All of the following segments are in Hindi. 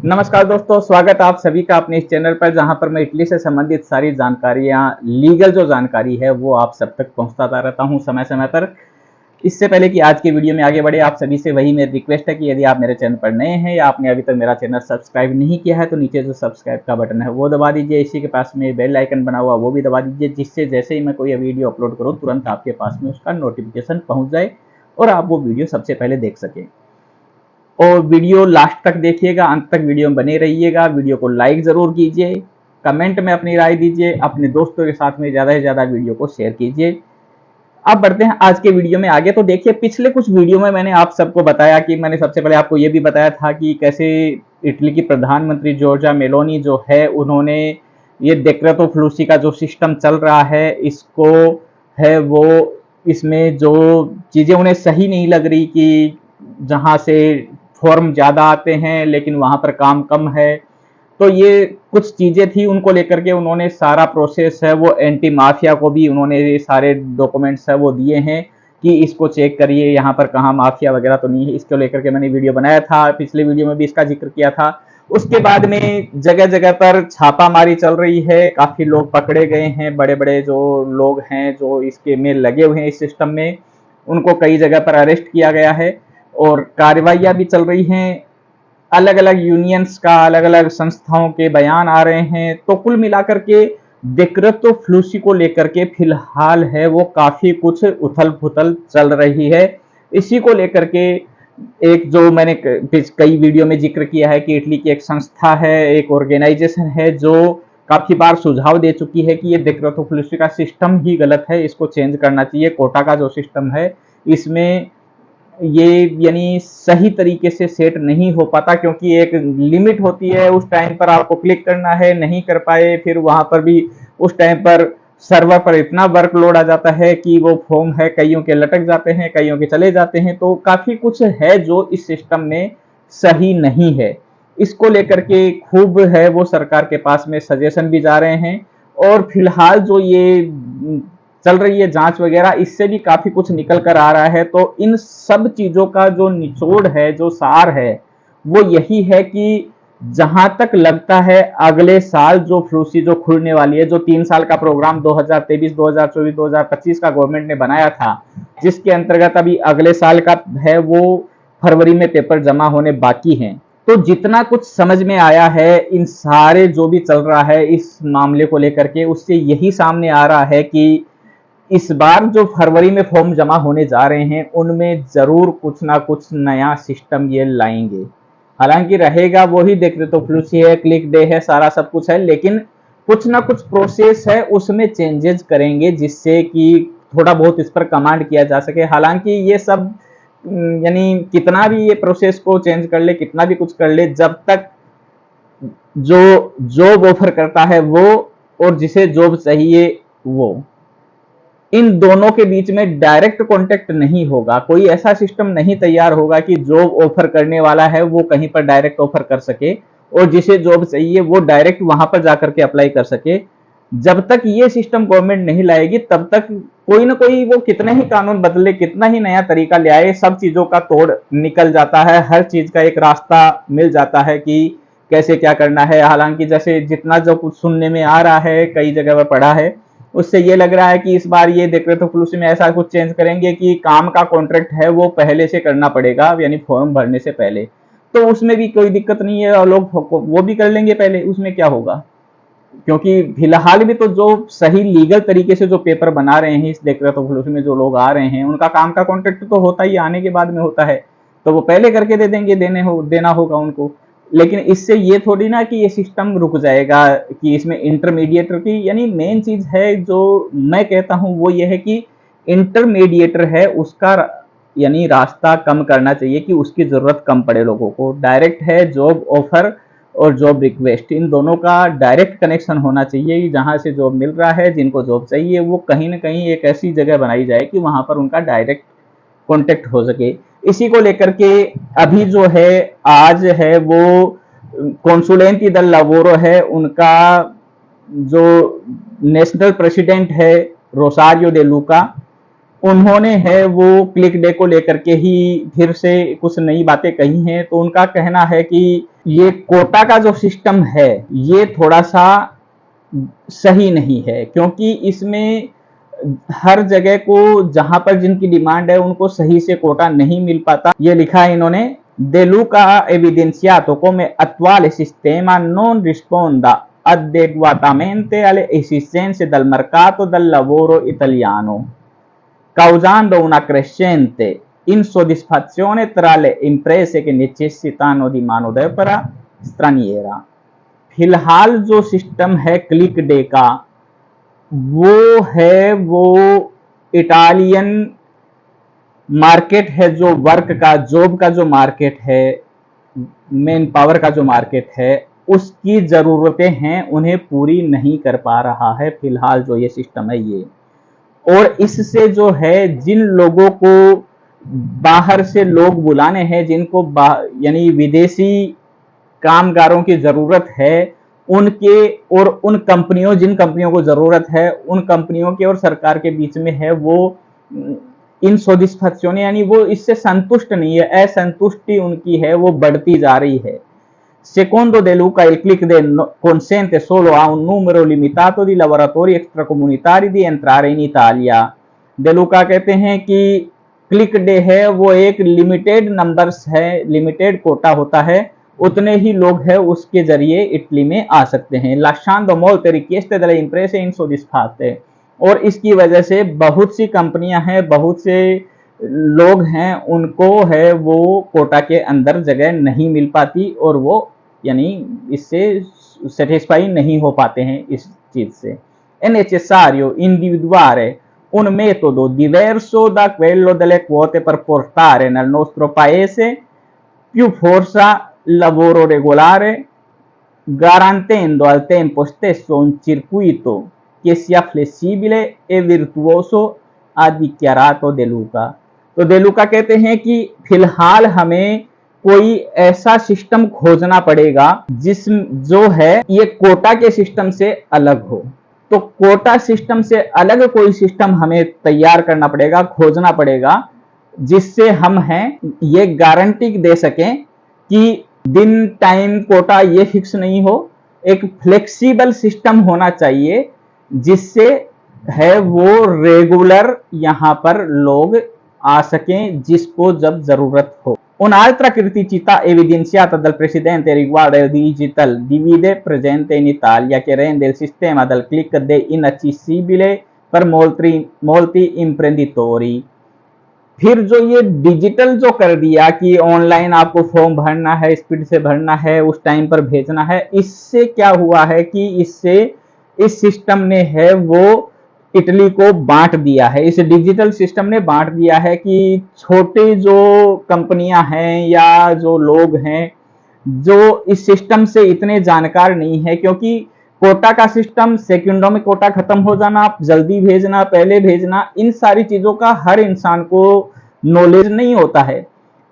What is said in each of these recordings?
नमस्कार दोस्तों, स्वागत है आप सभी का अपने इस चैनल पर, जहां पर मैं इटली से संबंधित सारी जानकारियां, लीगल जो जानकारी है वो आप सब तक पहुंचाता रहता हूं समय समय पर। इससे पहले कि आज के वीडियो में आगे बढ़े, आप सभी से वही मेरी रिक्वेस्ट है कि यदि आप मेरे चैनल पर नए हैं या आपने अभी तक मेरा चैनल सब्सक्राइब नहीं किया है तो नीचे जो सब्सक्राइब का बटन है वो दबा दीजिए। इसी के पास में बेल आइकन बना हुआ वो भी दबा दीजिए, जिससे जैसे ही मैं कोई वीडियो अपलोड करूँ तुरंत आपके पास में उसका नोटिफिकेशन पहुंच जाए और आप वो वीडियो सबसे पहले देख सकें। और वीडियो लास्ट तक देखिएगा, अंत तक वीडियो में बने रहिएगा। वीडियो को लाइक जरूर कीजिए, कमेंट में अपनी राय दीजिए, अपने दोस्तों के साथ में ज़्यादा से ज़्यादा वीडियो को शेयर कीजिए। अब बढ़ते हैं आज के वीडियो में आगे। तो देखिए, पिछले कुछ वीडियो में मैंने आप सबको बताया कि मैंने सबसे पहले आपको ये भी बताया था कि कैसे इटली की प्रधानमंत्री जॉर्जिया मेलोनी जो है उन्होंने ये डेक्रेटो फ्लूसी का जो सिस्टम चल रहा है इसको है वो इसमें जो चीज़ें उन्हें सही नहीं लग रही कि जहाँ से फॉर्म ज़्यादा आते हैं लेकिन वहाँ पर काम कम है, तो ये कुछ चीज़ें थी उनको लेकर के उन्होंने सारा प्रोसेस है वो एंटी माफिया को भी उन्होंने ये सारे डॉक्यूमेंट्स है वो दिए हैं कि इसको चेक करिए यहाँ पर कहाँ माफिया वगैरह तो नहीं है। इसको लेकर के मैंने वीडियो बनाया था, पिछले वीडियो में भी इसका जिक्र किया था। उसके बाद में जगह जगह पर छापामारी चल रही है, काफ़ी लोग पकड़े गए हैं, बड़े बड़े जो लोग हैं जो इसके में लगे हुए हैं इस सिस्टम में, उनको कई जगह पर अरेस्ट किया गया है और कार्रवाइयाँ भी चल रही हैं। अलग अलग यूनियंस का, अलग अलग संस्थाओं के बयान आ रहे हैं। तो कुल मिलाकर के डेक्रेटो फ्लूसी को लेकर के फिलहाल है वो काफ़ी कुछ उथल पुथल चल रही है। इसी को लेकर के एक जो मैंने कई वीडियो में जिक्र किया है कि इटली की एक संस्था है, एक ऑर्गेनाइजेशन है जो काफ़ी बार सुझाव दे चुकी है कि ये डेक्रेटो फ्लूसी का सिस्टम ही गलत है, इसको चेंज करना चाहिए। कोटा का जो सिस्टम है इसमें ये यानी सही तरीके से सेट नहीं हो पाता, क्योंकि एक लिमिट होती है, उस टाइम पर आपको क्लिक करना है, नहीं कर पाए फिर वहां पर भी उस टाइम पर सर्वर पर इतना वर्कलोड आ जाता है कि वो फॉर्म है कईयों के लटक जाते हैं, कईयों के चले जाते हैं। तो काफी कुछ है जो इस सिस्टम में सही नहीं है। इसको लेकर के खूब है वो सरकार के पास में सजेशन भी जा रहे हैं और फिलहाल जो ये चल रही है जांच वगैरह, इससे भी काफी कुछ निकल कर आ रहा है। तो इन सब चीजों का जो निचोड़ है, जो सार है, वो यही है कि जहां तक लगता है अगले साल जो फ्लूसी जो खुलने वाली है, जो 3 साल का प्रोग्राम 2023, 2024, 2025 का गवर्नमेंट ने बनाया था, जिसके अंतर्गत अभी अगले साल का है वो फरवरी में पेपर जमा होने बाकी हैं। तो जितना कुछ समझ में आया है इन सारे जो भी चल रहा है इस मामले को लेकर के, उससे यही सामने आ रहा है कि इस बार जो फरवरी में फॉर्म जमा होने जा रहे हैं उनमें जरूर कुछ ना कुछ नया सिस्टम ये लाएंगे। हालांकि रहेगा वही डेक्रेटो फ्लूसी है, क्लिक डे है, सारा सब कुछ है, लेकिन कुछ ना कुछ प्रोसेस है उसमें चेंजेस करेंगे जिससे कि थोड़ा बहुत इस पर कमांड किया जा सके। हालांकि ये सब यानी कितना भी ये प्रोसेस को चेंज कर ले, कितना भी कुछ कर ले, जब तक जो जॉब ऑफर करता है वो और जिसे जॉब चाहिए वो, इन दोनों के बीच में डायरेक्ट कांटेक्ट नहीं होगा, कोई ऐसा सिस्टम नहीं तैयार होगा कि जॉब ऑफर करने वाला है वो कहीं पर डायरेक्ट ऑफर कर सके और जिसे जॉब चाहिए वो डायरेक्ट वहां पर जाकर के अप्लाई कर सके। जब तक ये सिस्टम गवर्नमेंट नहीं लाएगी तब तक कोई ना कोई वो कितने ही कानून बदले, कितना ही नया तरीका ले आए, सब चीजों का तोड़ निकल जाता है, हर चीज का एक रास्ता मिल जाता है कि कैसे क्या करना है। हालांकि जैसे जितना जो कुछ सुनने में आ रहा है, कई जगह पर पढ़ा है, उससे ये लग रहा है कि इस बार ये डेक्रेटो फ्लूसी में ऐसा कुछ चेंज करेंगे कि काम का कॉन्ट्रैक्ट है वो पहले से करना पड़ेगा, यानी फॉर्म भरने से पहले। तो उसमें भी कोई दिक्कत नहीं है और लोग वो भी कर लेंगे पहले, उसमें क्या होगा। क्योंकि फिलहाल भी तो जो सही लीगल तरीके से जो पेपर बना रहे हैं इस डेक्रेटो फ्लूसी में जो लोग आ रहे हैं उनका काम का कॉन्ट्रैक्ट तो होता ही आने के बाद में होता है, तो वो पहले करके दे देंगे, देना होगा उनको। लेकिन इससे ये थोड़ी ना कि ये सिस्टम रुक जाएगा, कि इसमें इंटरमीडिएटर की, यानी मेन चीज है जो मैं कहता हूं वो ये है कि इंटरमीडिएटर है उसका यानी रास्ता कम करना चाहिए कि उसकी जरूरत कम पड़े लोगों को। डायरेक्ट है जॉब ऑफर और जॉब रिक्वेस्ट, इन दोनों का डायरेक्ट कनेक्शन होना चाहिए। जहां से जॉब मिल रहा है, जिनको जॉब चाहिए, वो कहीं ना कहीं एक ऐसी जगह बनाई जाए कि वहां पर उनका डायरेक्ट कांटेक्ट हो सके। इसी को लेकर के अभी जो है आज है वो कॉन्सुलेंटी दल लावोरो है, उनका जो नेशनल प्रेसिडेंट है रोसारियो डे लूका, उन्होंने है वो क्लिक डे को लेकर के ही फिर से कुछ नई बातें कही हैं। तो उनका कहना है कि ये कोटा का जो सिस्टम है ये थोड़ा सा सही नहीं है, क्योंकि इसमें हर जगह को जहां पर जिनकी डिमांड है उनको सही से कोटा नहीं मिल पाता। ये लिखा है इन्होंने, De Luca ha evidenziato come attuale sistema non risponda adeguatamente alle esigenze del mercato del lavoro italiano, causando una crescente insoddisfazione tra le imprese che necessitano di manodopera straniera। फिलहाल जो सिस्टम है क्लिक डे का वो इटालियन मार्केट है, जो वर्क का, जॉब का जो मार्केट है, मैन पावर का जो मार्केट है, उसकी जरूरतें हैं उन्हें पूरी नहीं कर पा रहा है फिलहाल जो ये सिस्टम है ये। और इससे जो है जिन लोगों को बाहर से लोग बुलाने हैं, जिनको यानी विदेशी कामगारों की जरूरत है, उनके और उन कंपनियों, जिन कंपनियों को जरूरत है, उन कंपनियों के और सरकार के बीच में है वो इनसोडिस्फैक्शन, यानी वो इससे संतुष्ट नहीं है, असंतुष्टि उनकी है वो बढ़ती जा रही है। Secondo De Luca il click day consente solo a un numero limitato di lavoratori extracomunitari di entrare in Italia। De Luca कहते हैं कि क्लिक डे है वो एक लिमिटेड नंबर्स है, लिमिटेड कोटा होता है, उतने ही लोग हैं उसके जरिए इटली में आ सकते हैं। lasciando molte richieste delle imprese insoddisfatte, और इसकी वजह से बहुत सी कंपनियां हैं, बहुत से लोग हैं, उनको है वो कोटा के अंदर जगह नहीं मिल पाती और वो यानी इससे सेटिस्फाई नहीं हो पाते हैं इस चीज से। È necessario individuare un metodo diverso da quello delle quote per portare nel nostro paese più forza lavoro regolare, garantendo al tempo stesso un circuito che sia flessibile e virtuoso, ha dichiarato De Luca। तो De Luca कहते हैं कि फिलहाल हमें कोई ऐसा सिस्टम खोजना पड़ेगा जो है ये कोटा के सिस्टम से अलग हो। तो कोटा सिस्टम से अलग कोई सिस्टम हमें तैयार करना पड़ेगा, खोजना पड़ेगा, जिससे हम हैं ये गारंटी दे सकें कि दिन टाइम कोटा ये फिक्स नहीं हो, एक फ्लेक्सिबल सिस्टम होना चाहिए जिससे है वो रेगुलर यहाँ पर लोग आ सकें जिसको जब जरूरत हो। Un'altra criticità evidenziata dal Presidente riguarda il Digital Divide presente in Italia, che rende il sistema del click day inaccessibile per molti imprenditori। फिर जो ये डिजिटल जो कर दिया कि ऑनलाइन आपको फॉर्म भरना है, स्पीड से भरना है, उस टाइम पर भेजना है, इससे क्या हुआ है कि इससे इस सिस्टम ने है वो इटली को बांट दिया है, इस डिजिटल सिस्टम ने बांट दिया है कि छोटे जो कंपनियां हैं या जो लोग हैं जो इस सिस्टम से इतने जानकार नहीं है, क्योंकि कोटा का सिस्टम सेकंडों में कोटा खत्म हो जाना, जल्दी भेजना, पहले भेजना, इन सारी चीजों का हर इंसान को नॉलेज नहीं होता है।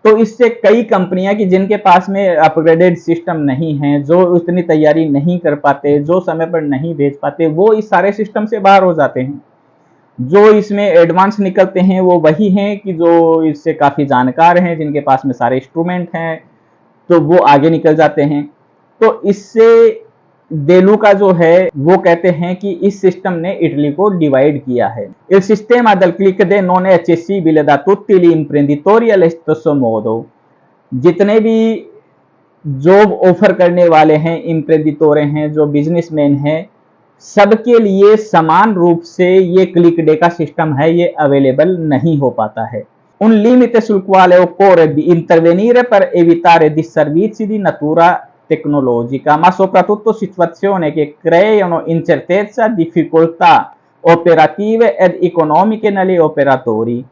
तो इससे कई कंपनियां कि जिनके पास में अपग्रेडेड सिस्टम नहीं है, जो इतनी तैयारी नहीं कर पाते, जो समय पर नहीं भेज पाते, वो इस सारे सिस्टम से बाहर हो जाते हैं। जो इसमें एडवांस निकलते हैं वो वही हैं कि जो इससे काफी जानकार हैं, जिनके पास में सारे इंस्ट्रूमेंट हैं, तो वो आगे निकल जाते हैं। तो इससे De Luca जो है वो कहते हैं कि इस सिस्टम ने इटली को डिवाइड किया है। Il sistema del click day non è accessibile da tutti gli imprenditori allo stesso modo। जितने भी जॉब ऑफर करने वाले हैं, इम्प्रेडिटोरे हैं, जो बिजनेसमैन हैं, सबके लिए समान रूप से ये क्लिक डे का सिस्टम है ये अवेलेबल नहीं हो पाता है। Un limite sul quale occorre di intervenire per evitare disservizi di natura tecnologica, ma soprattutto situazioni che creano incertezza, difficoltà operative ed economiche negli operatori,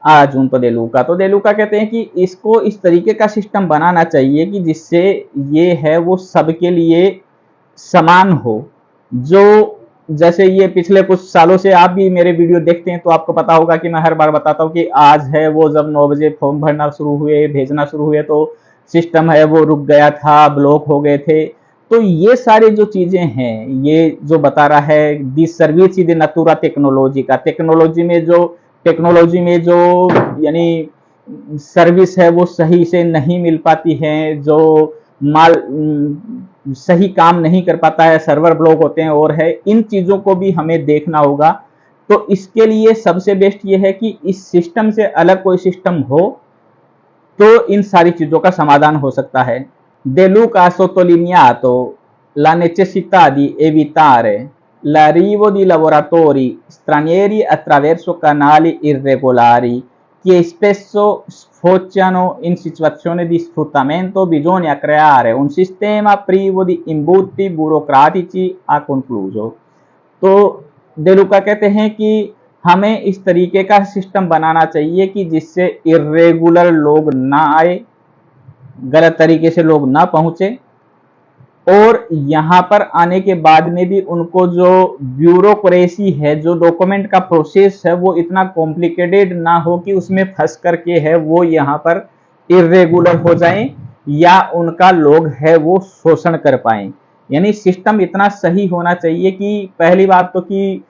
ha aggiunto De Luca। तो De Luca कहते हैं कि इसको इस तरीके का सिस्टम बनाना चाहिए कि जिससे ये है वो सबके लिए समान हो। जो जैसे ये पिछले कुछ सालों से आप भी मेरे वीडियो देखते हैं तो आपको पता होगा कि मैं हर बार बताता हूँ कि आज है वो जब 9 बजे फॉर्म भरना शुरू हुए, भेजना शुरू हुए, तो सिस्टम है वो रुक गया था, ब्लॉक हो गए थे। तो ये सारी जो चीजें हैं, ये जो बता रहा है दी सर्विस दी नतूरा टेक्नोलॉजी का, टेक्नोलॉजी में जो यानी सर्विस है वो सही से नहीं मिल पाती है, जो सही काम नहीं कर पाता है, सर्वर ब्लॉक होते हैं और है, इन चीज़ों को भी हमें देखना होगा। तो इसके लिए सबसे बेस्ट ये है कि इस सिस्टम से अलग कोई सिस्टम हो तो इन सारी चीज़ों का समाधान हो सकता है। De Luca ha sottolineato la necessità di evitare l'arrivo di lavoratori stranieri attraverso canali irregolari che spesso sfociano in situazioni di sfruttamento. Bisogna creare un sistema privo di imbuti burocratici, ha concluso। तो De Luca कहते हैं कि हमें इस तरीके का सिस्टम बनाना चाहिए कि जिससे इर्रेगुलर लोग ना आए, गलत तरीके से लोग ना पहुंचे, और यहां पर आने के बाद में भी उनको जो ब्यूरोक्रेसी है, जो डॉक्यूमेंट का प्रोसेस है, वो इतना कॉम्प्लिकेटेड ना हो कि उसमें फंस करके है वो यहां पर इर्रेगुलर हो जाएं या उनका लोग है वो शोषण कर पाए। यानी सिस्टम इतना सही होना चाहिए कि पहली बात तो कि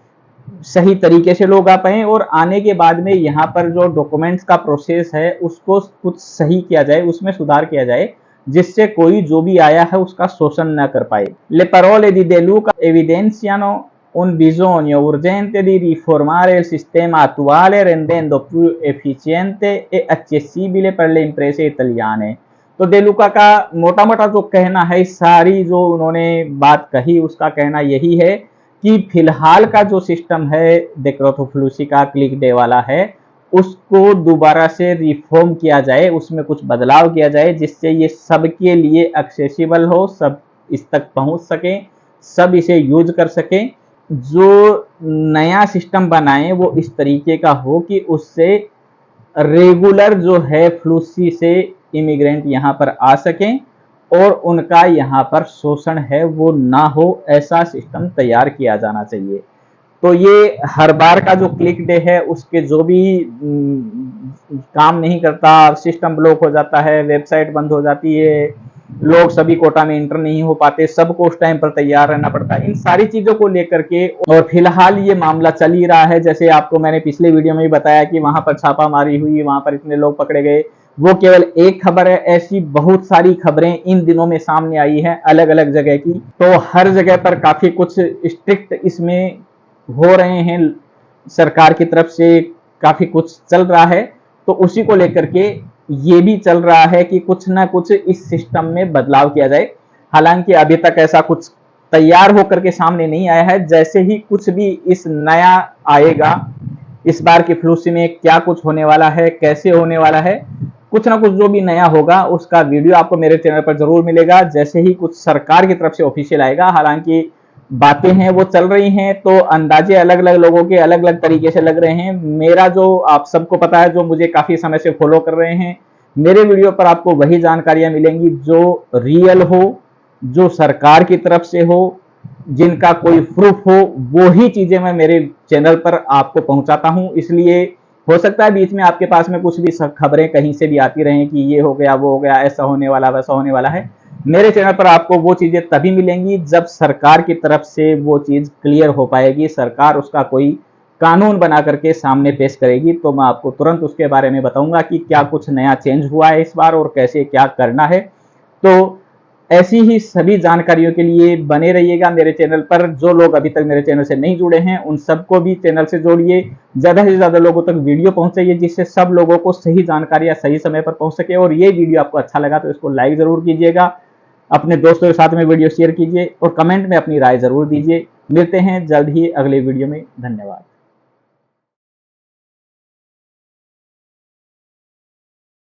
सही तरीके से लोग आ पाए, और आने के बाद में यहाँ पर जो डॉक्यूमेंट्स का प्रोसेस है उसको कुछ सही किया जाए, उसमें सुधार किया जाए, जिससे कोई जो भी आया है उसका शोषण न कर पाए। Le parole di De Luca evidenziano un bisogno urgente di riformare il sistema attuale rendendo più efficiente e accessibile per le imprese italiane। तो De Luca का मोटा मोटा जो कहना है, सारी जो उन्होंने बात कही उसका कहना यही है कि फिलहाल का जो सिस्टम है डेक्रोथोफ्लूसी का, क्लिक डे वाला है, उसको दोबारा से रिफॉर्म किया जाए, उसमें कुछ बदलाव किया जाए जिससे ये सबके लिए एक्सेसिबल हो, सब इस तक पहुंच सके, सब इसे यूज कर सके। जो नया सिस्टम बनाए वो इस तरीके का हो कि उससे रेगुलर जो है फ्लूसी से इमिग्रेंट यहाँ पर आ सकें और उनका यहाँ पर शोषण है वो ना हो, ऐसा सिस्टम तैयार किया जाना चाहिए। तो ये हर बार का जो क्लिक डे है उसके जो भी काम नहीं करता, सिस्टम ब्लॉक हो जाता है, वेबसाइट बंद हो जाती है, लोग सभी कोटा में इंटर नहीं हो पाते, सबको उस टाइम पर तैयार रहना पड़ता है, इन सारी चीजों को लेकर के। और फिलहाल ये मामला चल ही रहा है, जैसे आपको मैंने पिछले वीडियो में भी बताया कि वहां पर छापामारी हुई, वहां पर इतने लोग पकड़े गए। वो केवल एक खबर है, ऐसी बहुत सारी खबरें इन दिनों में सामने आई है अलग अलग जगह की। तो हर जगह पर काफी कुछ स्ट्रिक्ट इसमें हो रहे हैं, सरकार की तरफ से काफी कुछ चल रहा है। तो उसी को लेकर के ये भी चल रहा है कि कुछ ना कुछ इस सिस्टम में बदलाव किया जाए। हालांकि अभी तक ऐसा कुछ तैयार होकर के सामने नहीं आया है। जैसे ही कुछ भी इस नया आएगा, इस बार की फ्लूसी में क्या कुछ होने वाला है, कैसे होने वाला है, कुछ ना कुछ जो भी नया होगा उसका वीडियो आपको मेरे चैनल पर जरूर मिलेगा, जैसे ही कुछ सरकार की तरफ से ऑफिशियल आएगा। हालांकि बातें हैं वो चल रही हैं, तो अंदाजे अलग अलग लोगों के अलग अलग तरीके से लग रहे हैं। मेरा जो आप सबको पता है, जो मुझे काफी समय से फॉलो कर रहे हैं, मेरे वीडियो पर आपको वही जानकारियां मिलेंगी जो रियल हो, जो सरकार की तरफ से हो, जिनका कोई प्रूफ हो, वो ही चीजें मैं मेरे चैनल पर आपको पहुंचाता हूं। इसलिए हो सकता है बीच में आपके पास में कुछ भी खबरें कहीं से भी आती रहें कि ये हो गया, वो हो गया, ऐसा होने वाला, वैसा होने वाला है। मेरे चैनल पर आपको वो चीजें तभी मिलेंगी जब सरकार की तरफ से वो चीज क्लियर हो पाएगी, सरकार उसका कोई कानून बना करके सामने पेश करेगी, तो मैं आपको तुरंत उसके बारे में बताऊंगा कि क्या कुछ नया चेंज हुआ है इस बार और कैसे क्या करना है। तो ऐसी ही सभी जानकारियों के लिए बने रहिएगा मेरे चैनल पर। जो लोग अभी तक मेरे चैनल से नहीं जुड़े हैं उन सबको भी चैनल से जोड़िए, ज्यादा से ज्यादा लोगों तक वीडियो पहुंचाइए, जिससे सब लोगों को सही जानकारियां सही समय पर पहुंच सके। और ये वीडियो आपको अच्छा लगा तो इसको लाइक जरूर कीजिएगा, अपने दोस्तों के साथ में वीडियो शेयर कीजिए और कमेंट में अपनी राय जरूर दीजिए। मिलते हैं जल्द ही अगले वीडियो में। धन्यवाद।